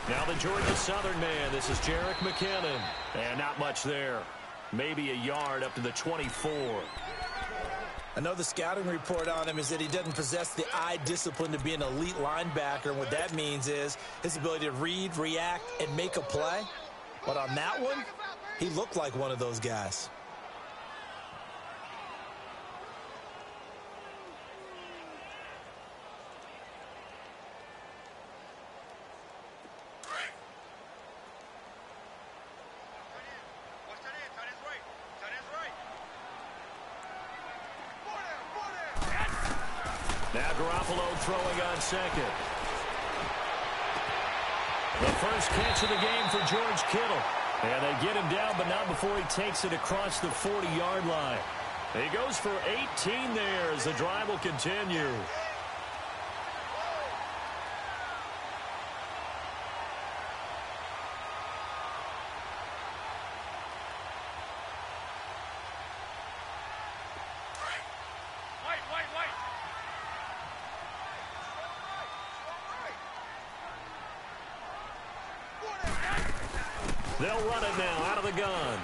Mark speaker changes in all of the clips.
Speaker 1: Now the Georgia Southern man. This is Jerick McKinnon. And not much there. Maybe a yard up to the 24.
Speaker 2: I know the scouting report on him is that he doesn't possess the eye discipline to be an elite linebacker. And what that means is his ability to read, react, and make a play. But on that one, he looked like one of those guys.
Speaker 1: Now Garoppolo throwing on second. The first catch of the game for George Kittle. And they get him down, but not before he takes it across the 40-yard line. He goes for 18 there as the drive will continue. They'll run it now out of the gun.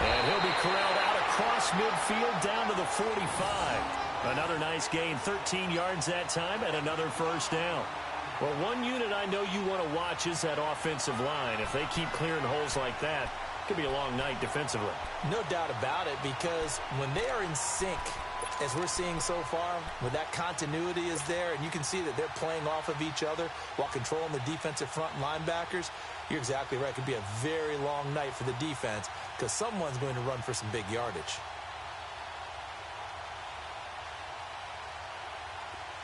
Speaker 1: And he'll be corralled out across midfield down to the 45. Another nice gain, 13 yards that time, and another first down. Well, one unit I know you want to watch is that offensive line. If they keep clearing holes like that, it could be a long night defensively.
Speaker 2: No doubt about it, because when they are in sync, as we're seeing so far, where that continuity is there, and you can see that they're playing off of each other while controlling the defensive front linebackers, you're exactly right. It could be a very long night for the defense because someone's going to run for some big yardage.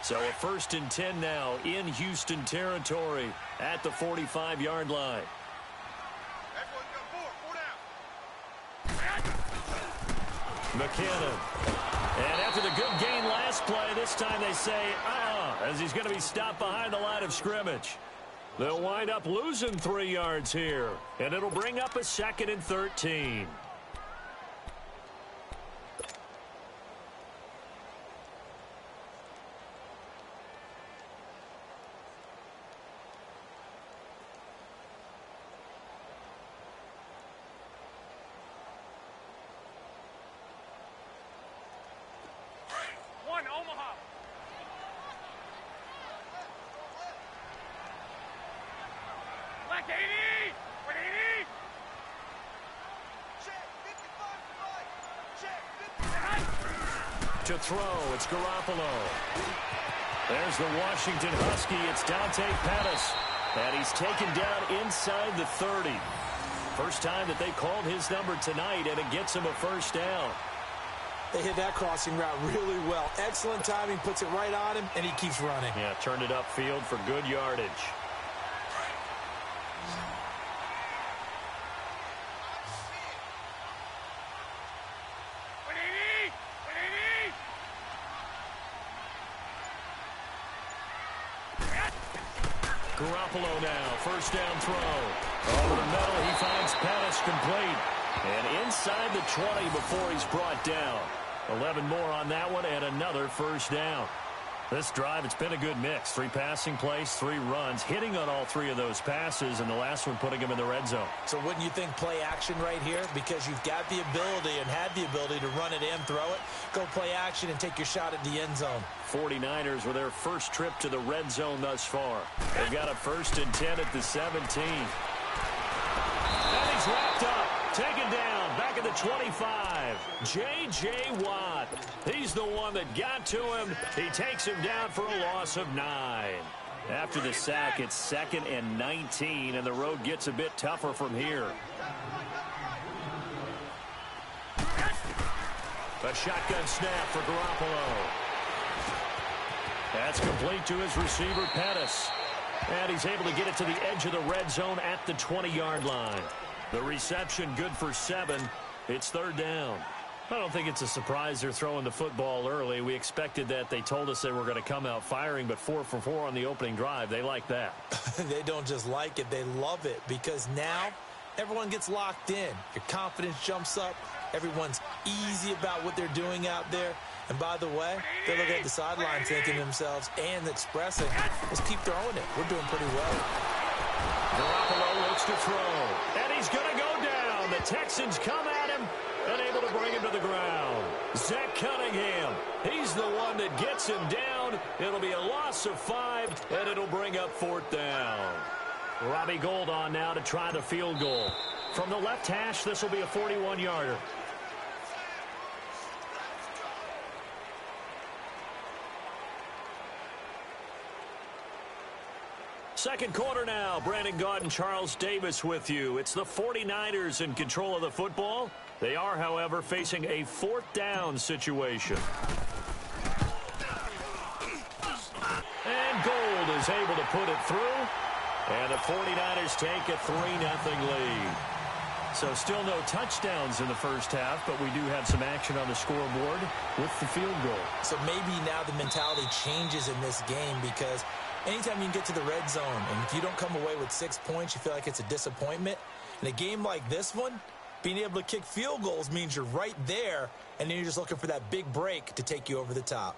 Speaker 1: So a 1st and 10 now in Houston territory at the 45-yard line. McKinnon. And after the good gain last play, this time they say, as he's going to be stopped behind the line of scrimmage. They'll wind up losing 3 yards here, and it'll bring up a 2nd and 13. To throw, it's Garoppolo. There's the Washington Husky. It's Dante Pettis. And he's taken down inside the 30. First time that they called his number tonight, and it gets him a first down.
Speaker 2: They hit that crossing route really well. Excellent timing, puts it right on him, and he keeps running.
Speaker 1: Yeah, turned it upfield for good yardage. Garoppolo now, first down throw. Over the middle, he finds Pettis complete. And inside the 20 before he's brought down. 11 more on that one and another first down. This drive, it's been a good mix. 3 passing plays, 3 runs, hitting on all 3 of those passes, and the last one putting him in the red zone.
Speaker 2: So wouldn't you think play action right here? Because you've got the ability and had the ability to run it in, throw it, go play action, and take your shot at the end zone.
Speaker 1: 49ers with their first trip to the red zone thus far. They've got a 1st and 10 at the 17. And he's wrapped up. Taken down, back at the 25. J.J. Watt. He's the one that got to him. He takes him down for a loss of 9. After the sack, it's 2nd and 19, and the road gets a bit tougher from here. A shotgun snap for Garoppolo. That's complete to his receiver, Pettis. And he's able to get it to the edge of the red zone at the 20-yard line. The reception good for 7. It's 3rd down. I don't think it's a surprise they're throwing the football early. We expected that. They told us they were going to come out firing, but 4 for 4 on the opening drive. They like that.
Speaker 2: They don't just like it. They love it because now everyone gets locked in. Your confidence jumps up. Everyone's easy about what they're doing out there. And by the way, they're looking at the sideline thinking to themselves and expressing, let's keep throwing it. We're doing pretty well.
Speaker 1: Garoppolo looks to throw, and he's going to go down. The Texans come at him and able to bring him to the ground. Zach Cunningham, he's the one that gets him down. It'll be a loss of 5, and it'll bring up 4th down. Robbie Gould on now to try the field goal. From the left hash, this will be a 41-yarder. Second quarter now. Brandon Gaudin, Charles Davis with you. It's the 49ers in control of the football. They are, however, facing a 4th down situation. And Gould is able to put it through. And the 49ers take a 3-0 lead. So still no touchdowns in the first half, but we do have some action on the scoreboard with the field goal. So maybe now the mentality changes in this game because anytime you can get to the red zone, and if you don't come away with 6 points, you feel like it's a disappointment. In a game like this one, being able to kick field goals means you're right there, and then you're just looking for that big break to take you over the top.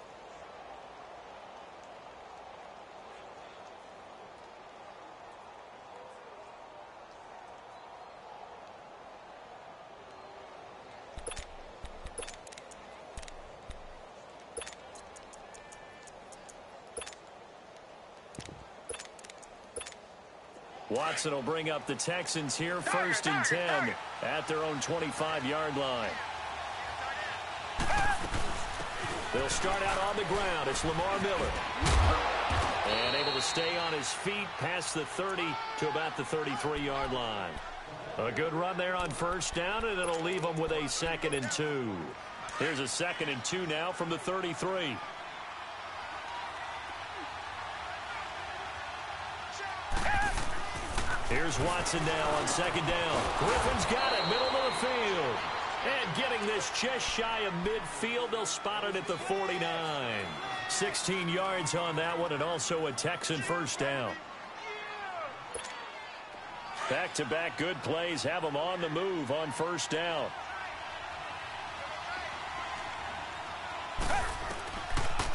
Speaker 1: Watson will bring up the Texans here, 1st and 10 at their own 25-yard line. They'll start out on the ground. It's Lamar Miller. And able to stay on his feet past the 30 to about the 33-yard line. A good run there on 1st down, and it'll leave them with a 2nd and 2. Here's a 2nd and 2 now from the 33. Here's Watson now on 2nd down. Griffin's got it, middle of the field. And getting this just shy of midfield, they'll spot it at the 49. 16 yards on that one, and also a Texan 1st down. Back-to-back good plays have them on the move on 1st down.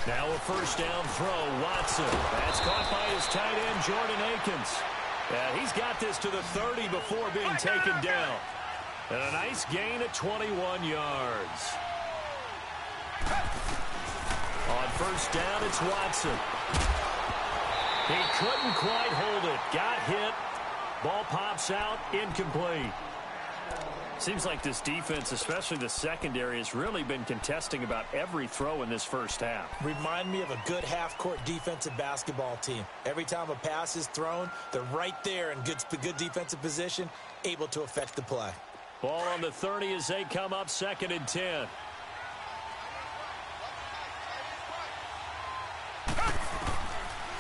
Speaker 1: Now a 1st down throw, Watson. That's caught by his tight end, Jordan Akins. Yeah, he's got this to the 30 before being taken down. And a nice gain of 21 yards. On 1st down, it's Watson. He couldn't quite hold it. Got hit. Ball pops out, incomplete. Seems like this defense, especially the secondary, has really been contesting about every throw in this first half.
Speaker 2: Remind me of a good half-court defensive basketball team. Every time a pass is thrown, they're right there in good defensive position, able to affect the play.
Speaker 1: Ball on the 30 as they come up 2nd and 10.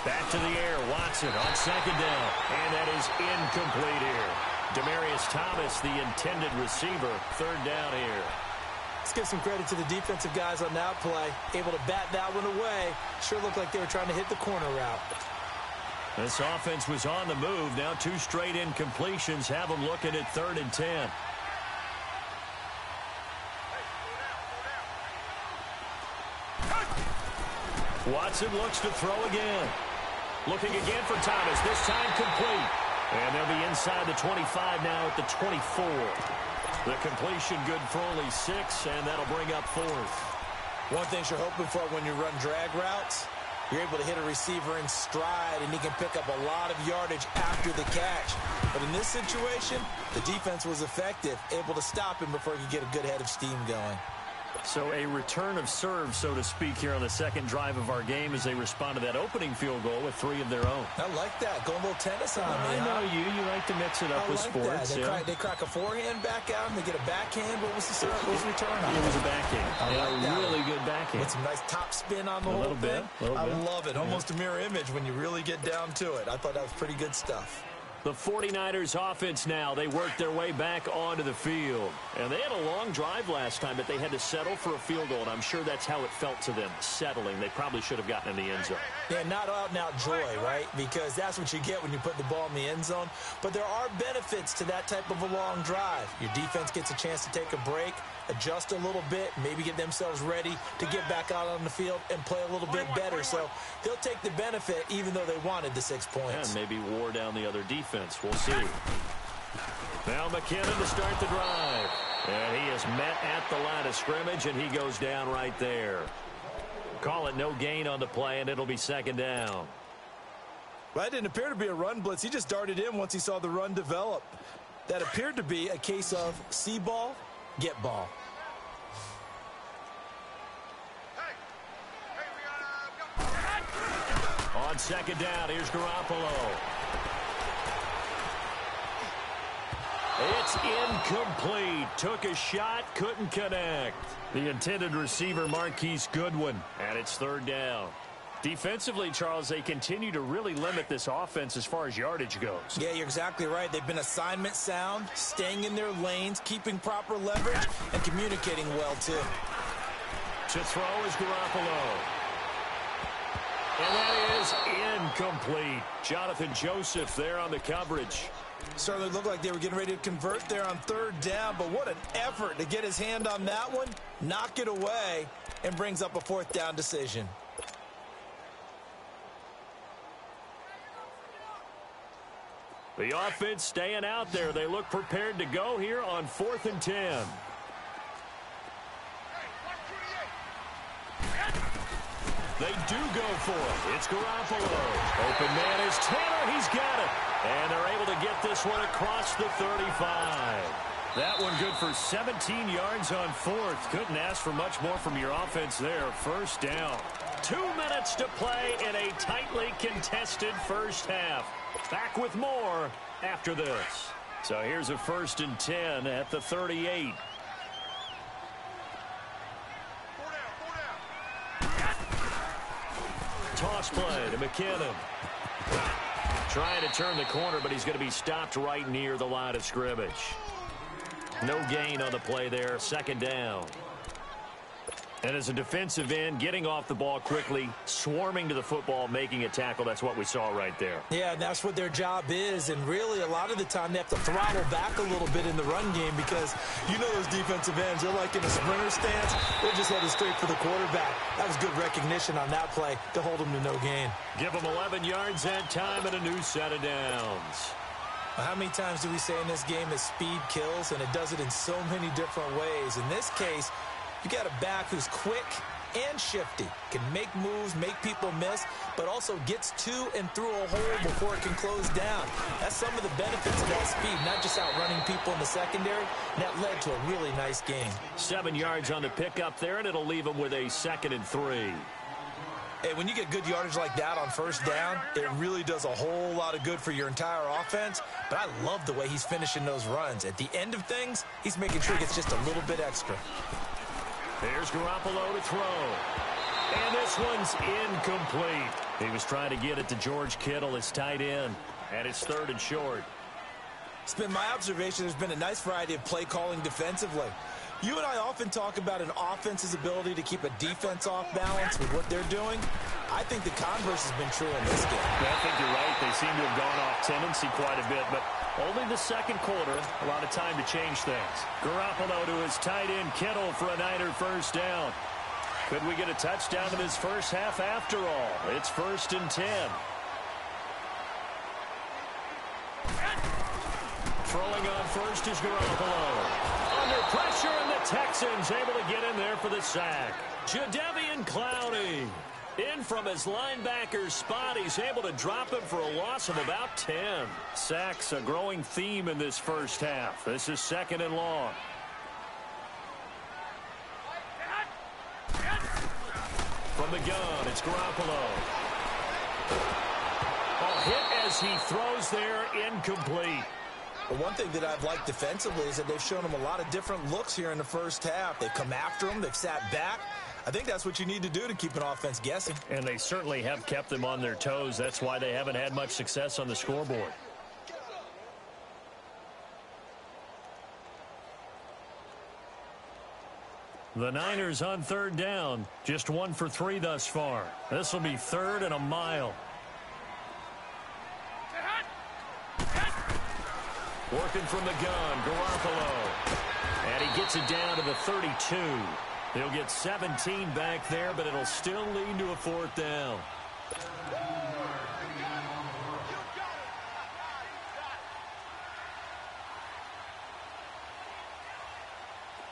Speaker 1: Back to the air, Watson on 2nd down, and that is incomplete here. Demaryius Thomas, the intended receiver, 3rd down here.
Speaker 2: Let's give some credit to the defensive guys on that play. Able to bat that one away. Sure looked like they were trying to hit the corner route.
Speaker 1: This offense was on the move. Now 2 straight incompletions have them looking at 3rd and 10. Watson looks to throw again. Looking again for Thomas. This time complete. And they'll be inside the 25 now at the 24. The completion good for only 6, and that'll bring up 4th.
Speaker 2: One thing you're hoping for when you run drag routes, you're able to hit a receiver in stride, and he can pick up a lot of yardage after the catch. But in this situation, the defense was effective, able to stop him before he could get a good head of steam going.
Speaker 1: So a return of serve, so to speak, here on the second drive of our game as they respond to that opening field goal with 3 of their own.
Speaker 2: I like that. Going a little tennis on me.
Speaker 1: I know you. You like to mix it up with sports.
Speaker 2: They crack a forehand back out, and they get a backhand. What was the serve? What was the return on?
Speaker 1: It was a backhand. A really good backhand.
Speaker 2: With some nice top spin on the whole thing. I love it. Almost a mirror image when you really get down to it. I thought that was pretty good stuff.
Speaker 1: The 49ers offense now, they worked their way back onto the field. And they had a long drive last time, but they had to settle for a field goal, and I'm sure that's how it felt to them, settling. They probably should have gotten in the end zone.
Speaker 2: Yeah, not out-and-out joy, right? Because that's what you get when you put the ball in the end zone. But there are benefits to that type of a long drive. Your defense gets a chance to take a break, adjust a little bit, maybe get themselves ready to get back out on the field and play a little bit better. So they'll take the benefit even though they wanted the 6 points.
Speaker 1: And maybe wore down the other defense defense. We'll see. Now McKinnon to start the drive. And he is met at the line of scrimmage, and he goes down right there. Call it no gain on the play, and it'll be second down.
Speaker 2: Well, that didn't appear to be a run blitz. He just darted in once he saw the run develop. That appeared to be a case of see ball, get ball.
Speaker 1: On second down, here's Garoppolo. It's incomplete. Took a shot, couldn't connect. The intended receiver, Marquise Goodwin, and it's third down. Defensively, Charles, they continue to really limit this offense as far as yardage goes.
Speaker 2: Yeah, you're exactly right. They've been assignment sound, staying in their lanes, keeping proper leverage, and communicating well, too.
Speaker 1: To throw is Garoppolo. And that is incomplete. Jonathan Joseph there on the coverage.
Speaker 2: Certainly looked like they were getting ready to convert there on third down, but what an effort to get his hand on that one, knock it away, and brings up a fourth down decision.
Speaker 1: The offense staying out there. They look prepared to go here on 4th and 10. They do go for it. It's Garoppolo. Open man is Taylor. He's got it. And they're able to get this one across the 35. That one good for 17 yards on 4th. Couldn't ask for much more from your offense there. First down. 2 minutes to play in a tightly contested first half. Back with more after this. So here's a 1st and 10 at the 38. Toss play to McKinnon. Trying to turn the corner, but he's going to be stopped right near the line of scrimmage. No gain on the play there. Second down. And as a defensive end, getting off the ball quickly, swarming to the football, making a tackle, that's what we saw right there.
Speaker 2: Yeah, and that's what their job is. And really, a lot of the time, they have to throttle back a little bit in the run game because you know those defensive ends, they're like in a sprinter stance. They're just headed straight for the quarterback. That was good recognition on that play to hold them to no gain.
Speaker 1: Give them 11 yards that time and a new set of downs.
Speaker 2: How many times do we say in this game that speed kills, and it does it in so many different ways? In this case, you got a back who's quick and shifty, can make moves, make people miss, but also gets to and through a hole before it can close down. That's some of the benefits of that speed, not just outrunning people in the secondary. And that led to a really nice game.
Speaker 1: 7 yards on the pickup there, and it'll leave them with a 2nd and 3.
Speaker 2: Hey, when you get good yardage like that on first down, it really does a whole lot of good for your entire offense. But I love the way he's finishing those runs. At the end of things, he's making sure he gets just a little bit extra.
Speaker 1: There's Garoppolo to throw. And this one's incomplete. He was trying to get it to George Kittle, his tight end. And it's 3rd and short.
Speaker 2: It's been my observation there's been a nice variety of play calling defensively. You and I often talk about an offense's ability to keep a defense off balance with what they're doing. I think the converse has been true in this game.
Speaker 1: Yeah, I think you're right. They seem to have gone off tendency quite a bit, but only the second quarter, a lot of time to change things. Garoppolo to his tight end, Kittle, for a Niner first down. Could we get a touchdown in this first half after all? It's 1st and 10. Throwing on first is Garoppolo. Under pressure, and the Texans able to get in there for the sack. Jadeveon Clowney in from his linebacker spot. He's able to drop him for a loss of about 10. Sacks, a growing theme in this first half. This is 2nd and long. From the gun, it's Garoppolo. A hit as he throws there, incomplete.
Speaker 2: But one thing that I've liked defensively is that they've shown him a lot of different looks here in the first half. They've come after him. They've sat back. I think that's what you need to do to keep an offense guessing.
Speaker 1: And they certainly have kept them on their toes. That's why they haven't had much success on the scoreboard. The Niners on 3rd down. Just 1 for 3 thus far. This will be 3rd and a mile. Working from the gun, Garoppolo. And he gets it down to the 32. He'll get 17 back there, but it'll still lead to a 4th down.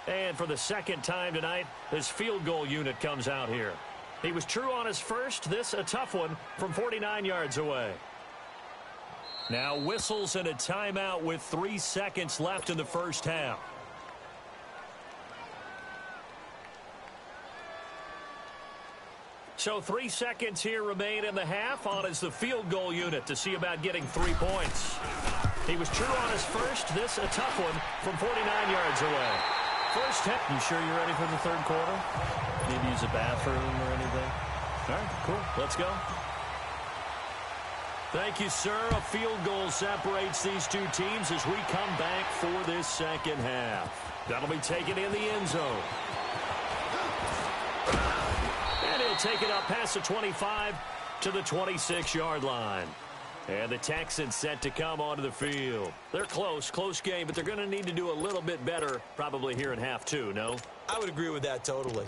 Speaker 1: And for the second time tonight, this field goal unit comes out here. He was true on his first. This a tough one from 49 yards away. Now whistles and a timeout with 3 seconds left in the first half. So 3 seconds here remain in the half. On is the field goal unit to see about getting 3 points. He was true on his first. This a tough one from 49 yards away. First hit. You sure you're ready for the third quarter? Maybe use a bathroom or anything? All right, cool. Let's go. Thank you, sir. A field goal separates these two teams as we come back for this second half. That'll be taken in the end zone. And he'll take it up past the 25 to the 26-yard line. And the Texans set to come onto the field. They're close game, but they're going to need to do a little bit better probably here in half two, no?
Speaker 2: I would agree with that totally.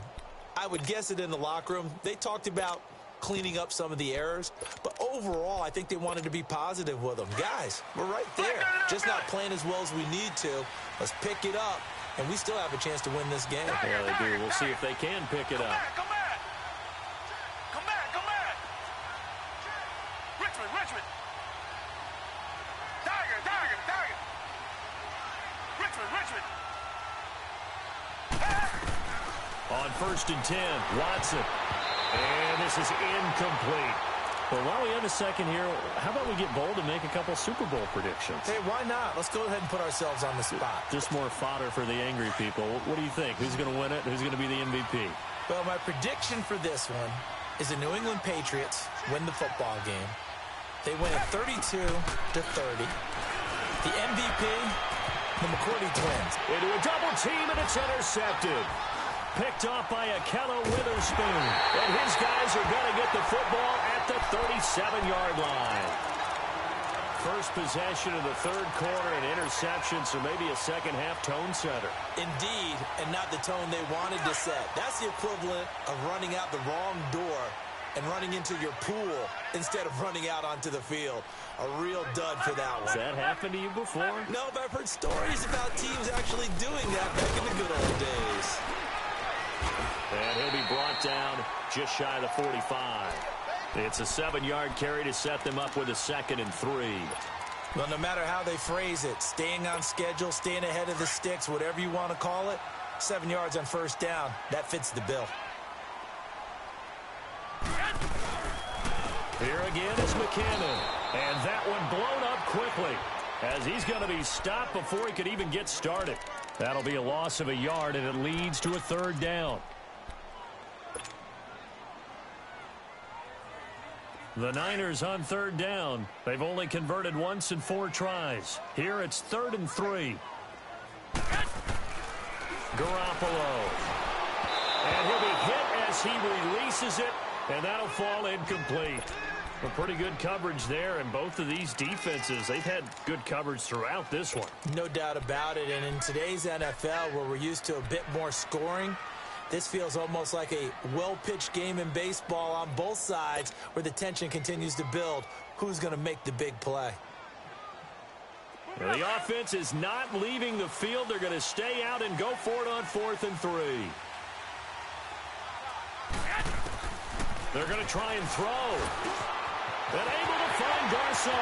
Speaker 2: I would guess it in the locker room. They talked about cleaning up some of the errors, but overall, I think they wanted to be positive with them. Guys, we're right there. Just not playing as well as we need to. Let's pick it up, and we still have a chance to win this game.
Speaker 1: Yeah, they do. We'll see if they can pick it up.
Speaker 3: Come back. Richmond. Tiger. Richmond.
Speaker 1: On 1st and 10, Watson. And this is incomplete. Well, while we have a second here, how about we get bold and make a couple Super Bowl predictions?
Speaker 2: Hey, why not? Let's go ahead and put ourselves on the spot.
Speaker 1: Just more fodder for the angry people. What do you think? Who's going to win it? Who's going to be the MVP?
Speaker 2: Well, my prediction for this one is the New England Patriots win the football game. They win it 32-30. The MVP, the McCourty twins.
Speaker 1: Into a double team, and it's intercepted. Picked off by Akello Witherspoon. And his guys are going to get the football at the 37-yard line. First possession of the third quarter, an interception, so maybe a second-half tone setter.
Speaker 2: Indeed, and not the tone they wanted to set. That's the equivalent of running out the wrong door and running into your pool instead of running out onto the field. A real dud for that one.
Speaker 1: Has that happened to you before?
Speaker 2: No, but I've heard stories about teams actually doing that back in the good old days.
Speaker 1: And he'll be brought down just shy of the 45. It's a 7-yard carry to set them up with a 2nd and 3.
Speaker 2: Well, no matter how they phrase it, staying on schedule, staying ahead of the sticks, whatever you want to call it, 7 yards on first down, that fits the bill.
Speaker 1: Here again is McKinnon. And that one blown up quickly as he's going to be stopped before he could even get started. That'll be a loss of a yard, and it leads to a 3rd down. The Niners on 3rd down. They've only converted once in 4 tries. Here it's 3rd and 3. Garoppolo. And he'll be hit as he releases it, and that'll fall incomplete. A pretty good coverage there, and both of these defenses, they've had good coverage throughout this one.
Speaker 2: No doubt about it, and in today's NFL, where we're used to a bit more scoring, this feels almost like a well-pitched game in baseball on both sides where the tension continues to build. Who's going to make the big play?
Speaker 1: Well, the offense is not leaving the field. They're going to stay out and go for it on 4th and 3. They're going to try and throw. And able to find Garcon.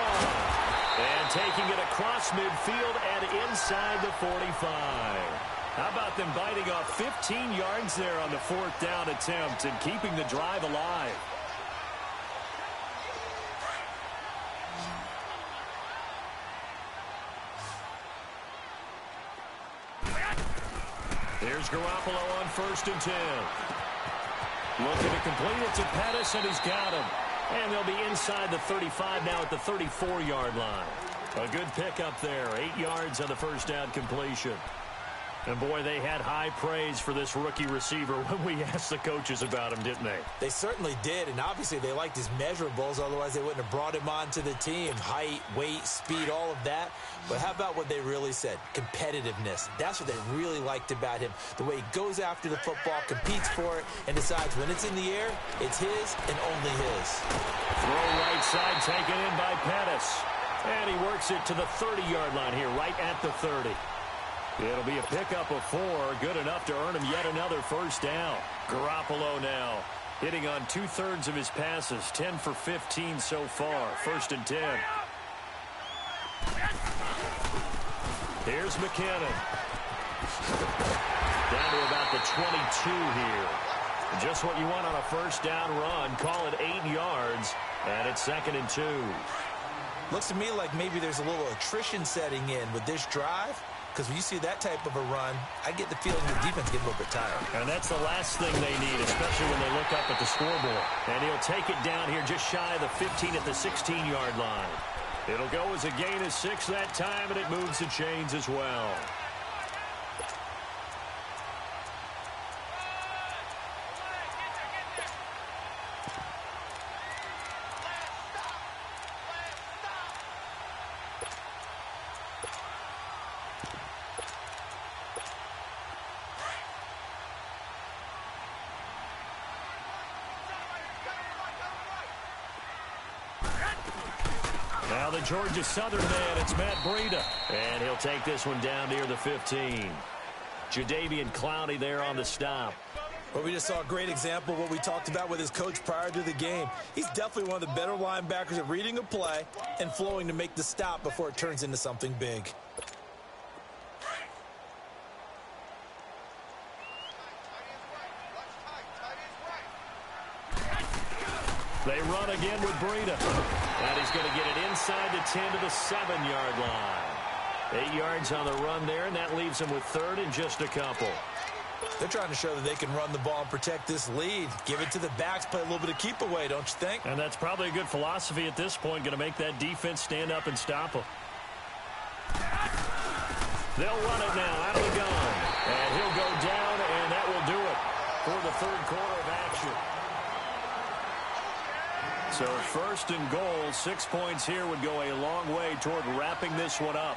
Speaker 1: And taking it across midfield and inside the 45. How about them biting off 15 yards there on the 4th down attempt and keeping the drive alive? Here's Garoppolo on 1st and 10. Looking to complete it to Pettis, and he's got him. And they'll be inside the 35 now at the 34-yard line. A good pickup there. 8 yards on the first down completion. And, boy, they had high praise for this rookie receiver when we asked the coaches about him, didn't they?
Speaker 2: They certainly did, and obviously they liked his measurables. Otherwise, they wouldn't have brought him onto the team. Height, weight, speed, all of that. But how about what they really said? Competitiveness. That's what they really liked about him. The way he goes after the football, competes for it, and decides when it's in the air, it's his and only his.
Speaker 1: Throw right side taken in by Pettis. And he works it to the 30-yard line here, right at the 30. It'll be a pickup of 4, good enough to earn him yet another first down. Garoppolo now hitting on 2/3 of his passes, 10 for 15 so far. 1st and 10. Here's McKinnon. Down to about the 22 here. Just what you want on a first down run. Call it 8 yards, and it's 2nd and 2.
Speaker 2: Looks to me like maybe there's a little attrition setting in with this drive, because when you see that type of a run, I get the feeling the defense gets a little bit tired.
Speaker 1: And that's the last thing they need, especially when they look up at the scoreboard. And he'll take it down here just shy of the 15 at the 16-yard line. It'll go as a gain of 6 that time, and it moves the chains as well. Now the Georgia Southern man, it's Matt Breida. And he'll take this one down near the 15. Jadeveon Clowney there on the stop.
Speaker 2: Well, we just saw a great example of what we talked about with his coach prior to the game. He's definitely one of the better linebackers at reading a play and flowing to make the stop before it turns into something big.
Speaker 1: They run again with Breida. And he's going to get it inside the 10 to the 7-yard line. 8 yards on the run there, and that leaves him with 3rd and just a couple.
Speaker 2: They're trying to show that they can run the ball and protect this lead. Give it to the backs, play a little bit of keep away, don't you think?
Speaker 1: And that's probably a good philosophy at this point, going to make that defense stand up and stop them. They'll run it now out of the gun. And he'll go down, and that will do it for the 3rd quarter of action. So 1st and goal, 6 points here would go a long way toward wrapping this one up.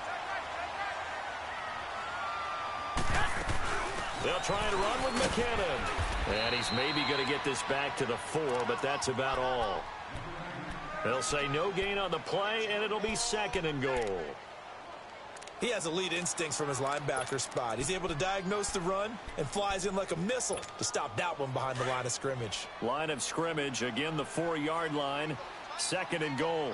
Speaker 1: They'll try and run with McKinnon. And he's maybe going to get this back to the 4, but that's about all. They'll say no gain on the play, and it'll be 2nd and goal.
Speaker 2: He has elite instincts from his linebacker spot. He's able to diagnose the run and flies in like a missile to stop that one behind the line of scrimmage.
Speaker 1: Line of scrimmage, again the 4-yard line. 2nd and goal.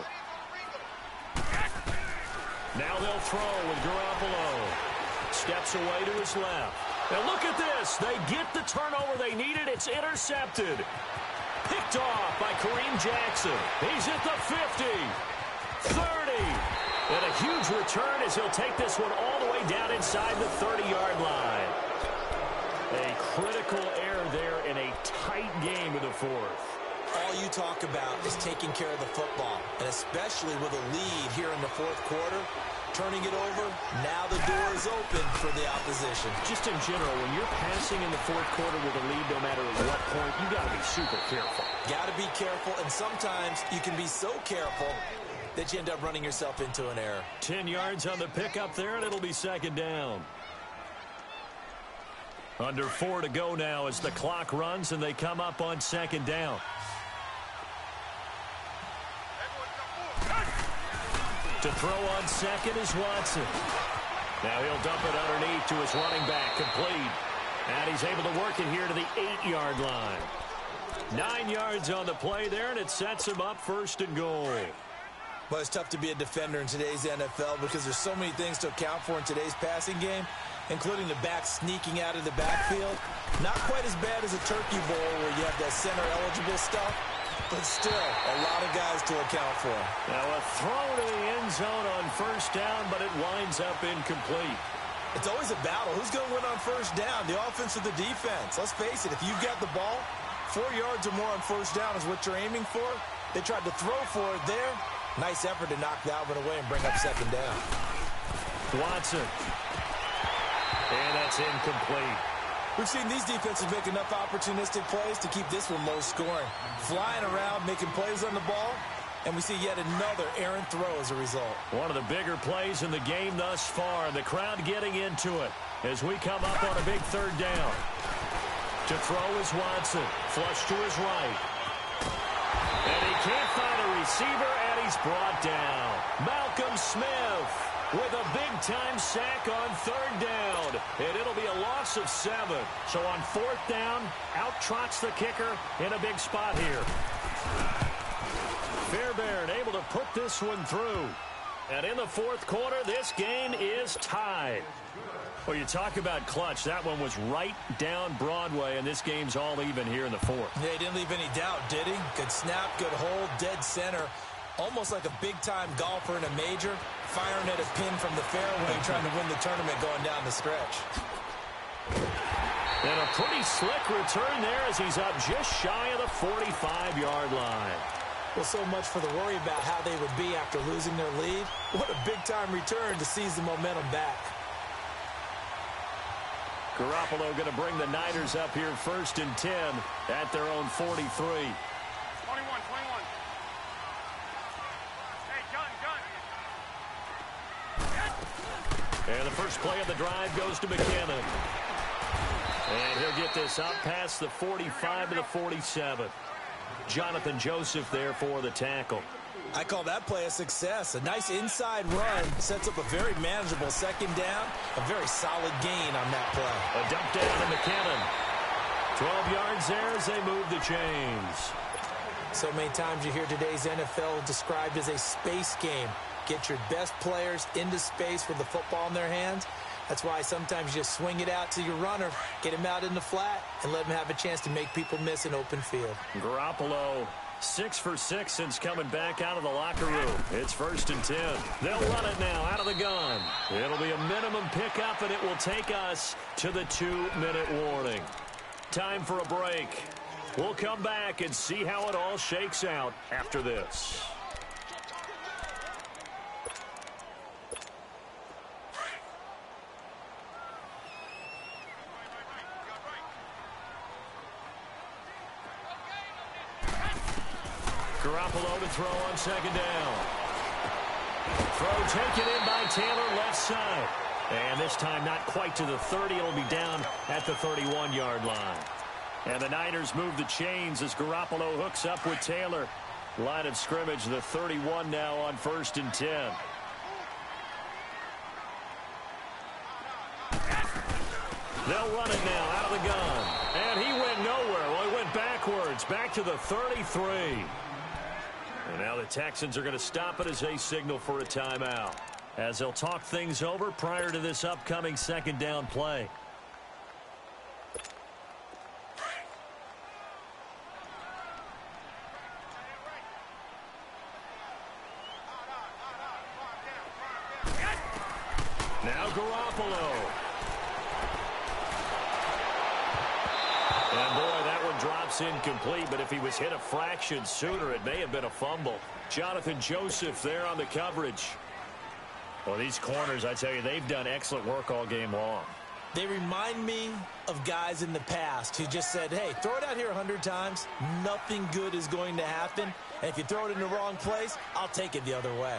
Speaker 1: Now they'll throw with Garoppolo. Steps away to his left. Now look at this. They get the turnover they needed. It's intercepted. Picked off by Kareem Jackson. He's at the 50. 30. And a huge return as he'll take this one all the way down inside the 30-yard line. A critical error there in a tight game in the 4th.
Speaker 2: All you talk about is taking care of the football, and especially with a lead here in the 4th quarter, turning it over, now the door is open for the opposition.
Speaker 1: Just in general, when you're passing in the 4th quarter with a lead, no matter at what point, you got to be super careful.
Speaker 2: Got to be careful, and sometimes you can be so careful that you end up running yourself into an error.
Speaker 1: 10 yards on the pickup there, and it'll be 2nd down. Under 4 to go now as the clock runs, and they come up on 2nd down. To throw on 2nd is Watson. Now he'll dump it underneath to his running back, complete. And he's able to work it here to the 8-yard line. 9 yards on the play there, and it sets him up 1st and goal.
Speaker 2: Well, it's tough to be a defender in today's NFL because there's so many things to account for in today's passing game, including the back sneaking out of the backfield. Not quite as bad as a turkey bowl where you have that center-eligible stuff, but still a lot of guys to account for.
Speaker 1: Now a throw to the end zone on 1st down, but it winds up incomplete.
Speaker 2: It's always a battle. Who's going to win on 1st down, the offense or the defense? Let's face it, if you've got the ball, 4 yards or more on 1st down is what you're aiming for. They tried to throw for it there. Nice effort to knock that one away and bring up 2nd down.
Speaker 1: Watson. And that's incomplete.
Speaker 2: We've seen these defenses make enough opportunistic plays to keep this one low scoring. Flying around, making plays on the ball, and we see yet another errant throw as a result.
Speaker 1: One of the bigger plays in the game thus far. The crowd getting into it as we come up on a big 3rd down. To throw is Watson. Flush to his right. And he can't find a receiver, and he's brought down. Malcolm Smith. with a big-time sack on third down. And it'll be a loss of 7. So on fourth down, out trots the kicker in a big spot here. Fairbairn able to put this one through. And in the fourth quarter, this game is tied. Well, you talk about clutch. That one was right down Broadway, and this game's all even here in the fourth.
Speaker 2: Yeah, he didn't leave any doubt, did he? Good snap, good hold, dead center. Almost like a big-time golfer in a major, firing at a pin from the fairway, trying to win the tournament going down the stretch.
Speaker 1: And a pretty slick return there as he's up just shy of the 45-yard line.
Speaker 2: Well, so much for the worry about how they would be after losing their lead. What a big-time return to seize the momentum back.
Speaker 1: Garoppolo going to bring the Niners up here first and 10 at their own 43.
Speaker 3: 21. Hey, gun.
Speaker 1: And the first play of the drive goes to McKinnon. And he'll get this up past the 45 to the 47. Jonathan Joseph there for the tackle.
Speaker 2: I call that play a success. A nice inside run sets up a very manageable second down. A very solid gain on that play.
Speaker 1: A dump down to McKinnon. 12 yards there as they move the chains.
Speaker 2: So many times you hear today's NFL described as a space game. Get your best players into space with the football in their hands. That's why sometimes you just swing it out to your runner, get him out in the flat, and let him have a chance to make people miss an open field.
Speaker 1: Garoppolo 6 for 6 since coming back out of the locker room. It's first and 10. They'll run it now out of the gun. It'll be a minimum pickup, and it will take us to the 2-minute warning. Time for a break. We'll come back and see how it all shakes out after this. Garoppolo to throw on second down. Throw taken in by Taylor left side. And this time not quite to the 30. It'll be down at the 31-yard line. And the Niners move the chains as Garoppolo hooks up with Taylor. Line of scrimmage, the 31 now on first and 10. They'll run it now out of the gun. And he went nowhere. Well, he went backwards, back to the 33. And now the Texans are going to stop it as they signal for a timeout, as they'll talk things over prior to this upcoming second down play. Now Garoppolo. And boy, that one drops incomplete, but if he was hit a fraction sooner, it may have been a fumble. Jonathan Joseph there on the coverage. Well, these corners, I tell you, they've done excellent work all game long.
Speaker 2: They remind me of guys in the past who just said, hey, throw it out here 100 times. Nothing good is going to happen. And if you throw it in the wrong place, I'll take it the other way.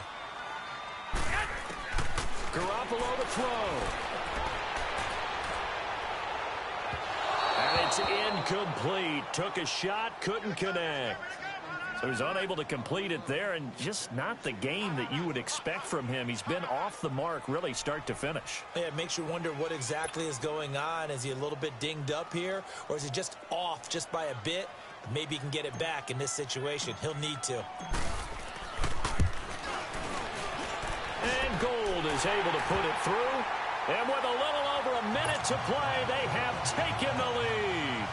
Speaker 1: Garoppolo to throw. And it's incomplete. Took a shot, couldn't connect. So he's unable to complete it there, and just not the game that you would expect from him. He's been off the mark really start to finish.
Speaker 2: Yeah, it makes you wonder what exactly is going on. Is he a little bit dinged up here, or is he just off just by a bit? Maybe he can get it back in this situation. He'll need to.
Speaker 1: And Gold is able to put it through. And with a little over a minute to play, they have taken the lead.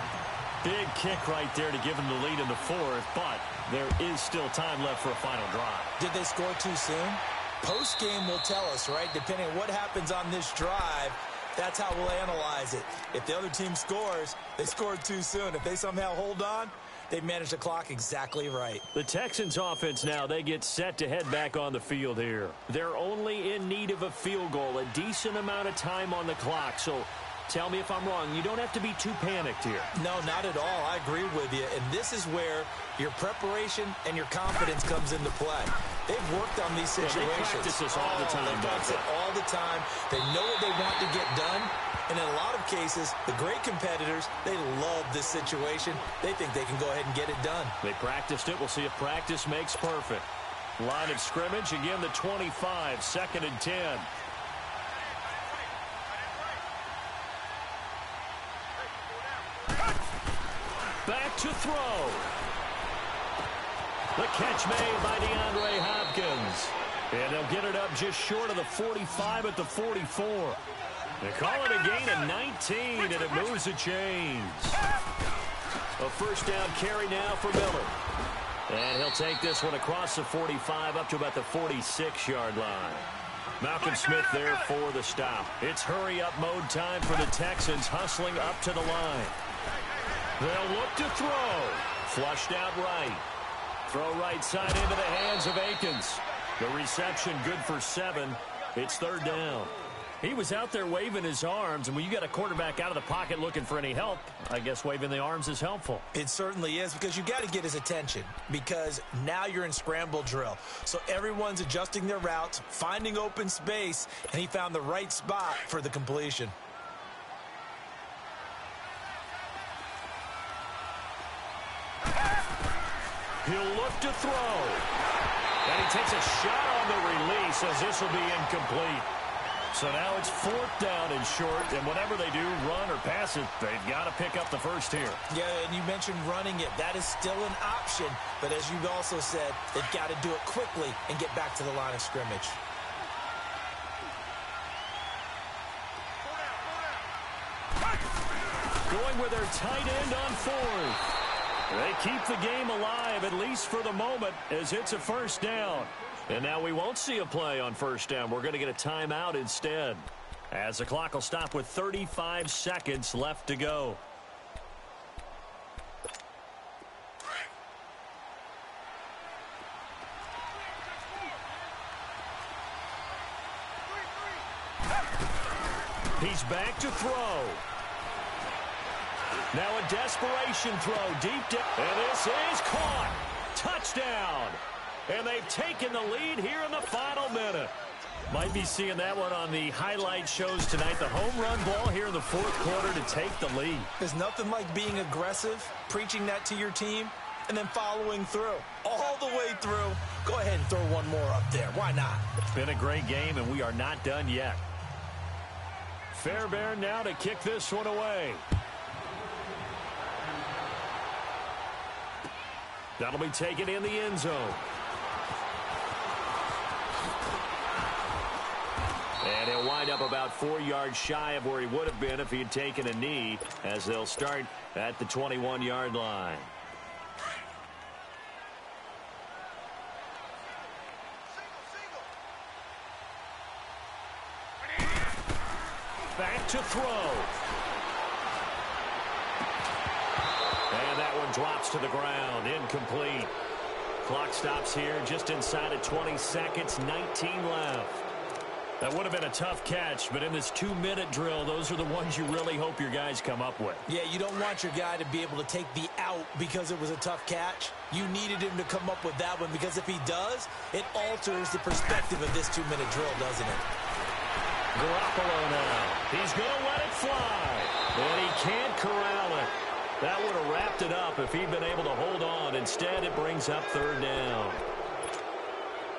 Speaker 1: Big kick right there to give them the lead in the fourth, but there is still time left for a final drive.
Speaker 2: Did they score too soon? Post-game will tell us, right? Depending on what happens on this drive, that's how we'll analyze it. If the other team scores, they scored too soon. If they somehow hold on, they managed the clock exactly right.
Speaker 1: The Texans offense now, they get set to head back on the field here. They're only in need of a field goal, a decent amount of time on the clock. So tell me if I'm wrong. You don't have to be too panicked here.
Speaker 2: No, not at all. I agree with you. And this is where your preparation and your confidence comes into play. They've worked on these situations.
Speaker 1: They practice this all the time.
Speaker 2: They practice it all the time. They know what they want to get done. And in a lot of cases, the great competitors, they love this situation. They think they can go ahead and get it done.
Speaker 1: They practiced it. We'll see if practice makes perfect. Line of scrimmage, again the 25, 2nd and 10. Back to throw. The catch made by DeAndre Hopkins. And they'll get it up just short of the 45 at the 44. They call it a gain of 19, and it moves the chains. A first down carry now for Miller. And he'll take this one across the 45 up to about the 46-yard line. Malcolm Smith there for the stop. It's hurry-up mode time for the Texans, hustling up to the line. They'll look to throw. Flushed out right. Throw right side into the hands of Akins. The reception good for 7. It's 3rd down. He was out there waving his arms, and when you got a quarterback out of the pocket looking for any help, I guess waving the arms is helpful.
Speaker 2: It certainly is, because you got to get his attention, because now you're in scramble drill. So everyone's adjusting their routes, finding open space, and he found the right spot for the completion.
Speaker 1: He'll look to throw. And he takes a shot on the release as this will be incomplete. So now it's 4th down and short, and whatever they do, run or pass it, they've got to pick up the first here.
Speaker 2: Yeah, and you mentioned running it. That is still an option, but as you also said, they've got to do it quickly and get back to the line of scrimmage.
Speaker 1: Going with their tight end on 4th. They keep the game alive, at least for the moment, as it's a first down. And now we won't see a play on first down. We're going to get a timeout instead, as the clock will stop with 35 seconds left to go. He's back to throw. Now a desperation throw deep down. And this is caught. Touchdown. And they've taken the lead here in the final minute. Might be seeing that one on the highlight shows tonight. The home run ball here in the 4th quarter to take the lead.
Speaker 2: There's nothing like being aggressive, preaching that to your team, and then following through. All the way through. Go ahead and throw one more up there. Why not?
Speaker 1: It's been a great game, and we are not done yet. Fairbairn now to kick this one away. That'll be taken in the end zone. And he'll wind up about 4 yards shy of where he would have been if he had taken a knee, as they'll start at the 21-yard line. Back to throw. And that one drops to the ground. Incomplete. Clock stops here just inside of 20 seconds. 19 left. That would have been a tough catch, but in this 2-minute drill, those are the ones you really hope your guys come up with.
Speaker 2: Yeah, you don't want your guy to be able to take the out because it was a tough catch. You needed him to come up with that one, because if he does, it alters the perspective of this 2-minute drill, doesn't it?
Speaker 1: Garoppolo now. He's going to let it fly. And he can't corral it. That would have wrapped it up if he'd been able to hold on. Instead, it brings up 3rd down.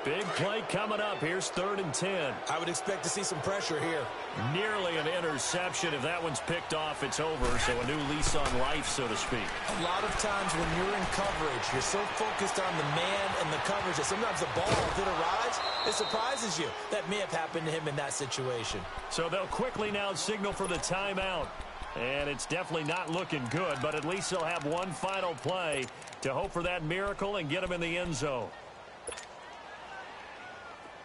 Speaker 1: Big play coming up. Here's 3rd and 10.
Speaker 2: I would expect to see some pressure here.
Speaker 1: Nearly an interception. If that one's picked off, it's over. So a new lease on life, so to speak.
Speaker 2: A lot of times when you're in coverage, you're so focused on the man and the coverage that sometimes the ball, if it arrives, it surprises you. That may have happened to him in that situation.
Speaker 1: So they'll quickly now signal for the timeout. And it's definitely not looking good, but at least they'll have one final play to hope for that miracle and get them in the end zone.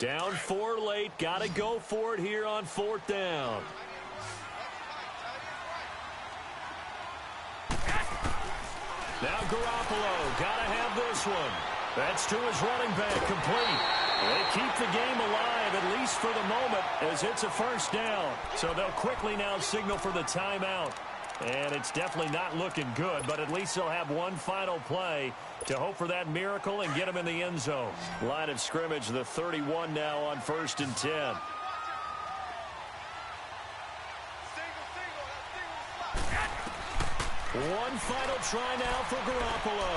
Speaker 1: Down 4 late. Got to go for it here on 4th down. Now Garoppolo. Got to have this one. That's to his running back. Complete. They keep the game alive, at least for the moment, as it's a first down. So they'll quickly now signal for the timeout. And it's definitely not looking good, but at least they'll have one final play to hope for that miracle and get them in the end zone. Line of scrimmage, the 31 now on 1st and 10. One final try now for Garoppolo.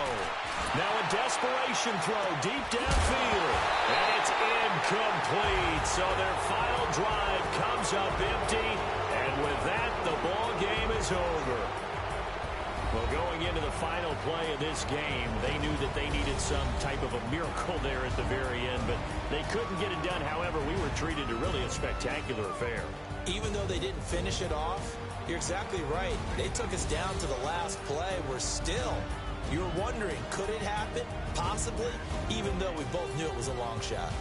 Speaker 1: Now a desperation throw deep downfield. And it's incomplete. So their final drive comes up empty. And with that, the ball game is over. Well, going into the final play of this game, they knew that they needed some type of a miracle there at the very end, but they couldn't get it done. However, we were treated to really a spectacular affair.
Speaker 2: Even though they didn't finish it off, you're exactly right. They took us down to the last play. We're still, you're wondering, could it happen? Possibly, even though we both knew it was a long shot.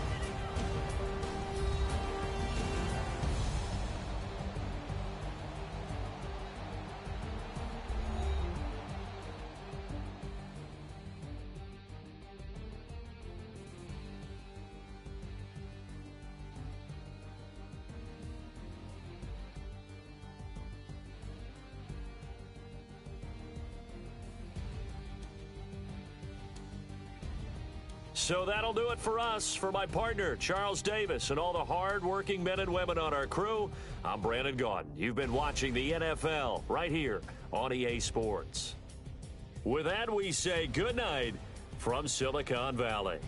Speaker 1: So that'll do it for us. For my partner, Charles Davis, and all the hard-working men and women on our crew, I'm Brandon Gaudin. You've been watching the NFL right here on EA Sports. With that, we say good night from Silicon Valley.